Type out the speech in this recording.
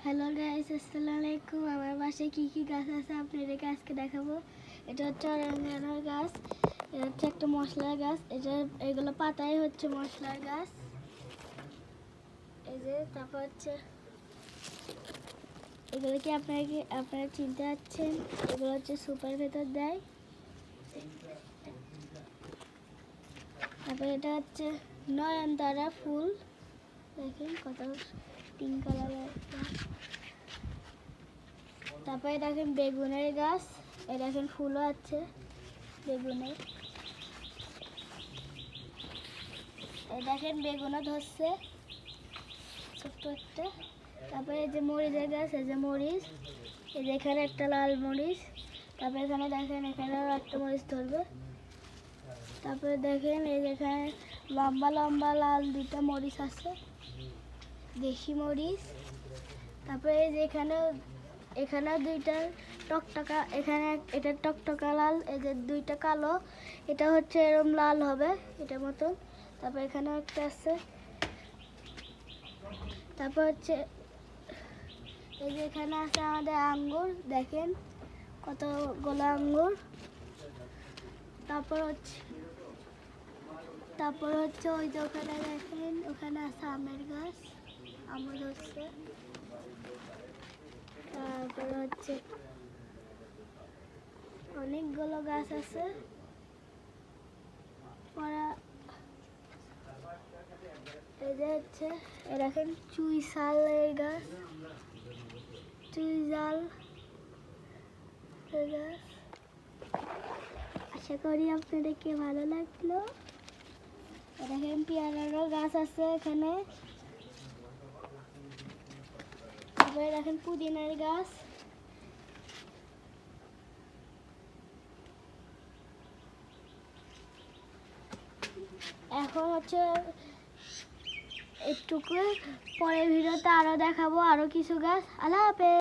Hello guys, আসসালামু আলাইকুম। আমার বাসায় কি কি গাছ আছে আপনাদেরকে আজকে দেখাবো। এটা হচ্ছে অরেঞ্জানোর গাছ, এটা হচ্ছে একটা মশলার গাছ, এগুলো পাতাই হচ্ছে মশলার গাছ। এই যে তারপর হচ্ছে এগুলো কি আপনারা চিনতে পারছেন, এগুলো হচ্ছে সুপার ভেতর দেয়। তারপর এটা হচ্ছে নয়নতারা ফুল, দেখেন কত পিঙ্ক কালারের। তারপরে দেখেন বেগুনের গাছ, এই দেখেন ফুলও আছে বেগুনের। এই দেখেন বেগুনও ধরছে ছোট্ট একটা। তারপরে এই যে মরিচের গাছ, এই যে মরিচ, এই যে এখানে একটা লাল মরিচ। তারপরে এখানে দেখেন এখানেও একটা মরিচ ধরবে। তারপরে দেখেন এই যেখানে লম্বা লম্বা লাল দুটা মরিচ আছে, দেশি মরিচ। তারপরে এই যে এখানে দুইটা টকটকা, এখানে এটা টকটকা লাল, এই যে দুইটা কালো, এটা হচ্ছে এরকম লাল হবে এটার মতন। তারপর এখানে একটা আছে। তারপর হচ্ছে এই যে এখানে আছে আমাদের আঙ্গুর, দেখেন কতগুলো আঙ্গুর। তারপর হচ্ছে ওই যে ওখানে দেখেন, ওখানে আছে আমের গাছ, আম হচ্ছে। তারপর হচ্ছে অনেকগুলো গাছ আছে। এই যে হচ্ছে দেখেন চুই শালের গাছ, চুই জাল গাছ। আশা করি আপনাদেরকে ভালো লাগলো। দেখেন পেয়ারারও গাছ আছে এখানে। তারপরে দেখেন পুদিনার গাছ। এখন হচ্ছে একটুকু পরের ভিডিওতে আরো দেখাবো আরো কিছু গাছ। আল্লাহ হাফেজ।